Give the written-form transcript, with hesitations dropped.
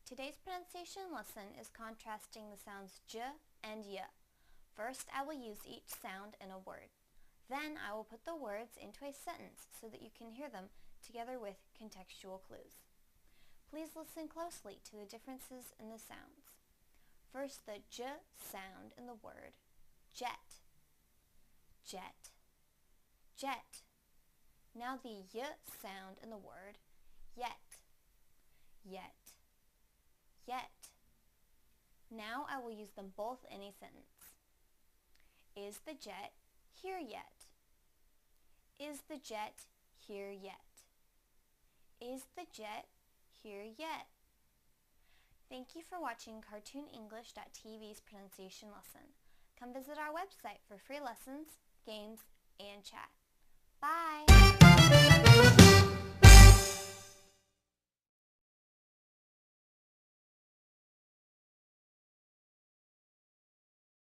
Today's pronunciation lesson is contrasting the sounds j and y. First, I will use each sound in a word. Then I will put the words into a sentence so that you can hear them together with contextual clues. Please listen closely to the differences in the sounds. First, the j sound in the word jet, jet, jet. Now the y sound in the word yet, yet, yet. Now I will use them both in a sentence. Is the jet here yet? Is the jet here yet? Is the jet here yet? Thank you for watching CartoonEnglish.tv's pronunciation lesson. Come visit our website for free lessons, games, and chat. Bye!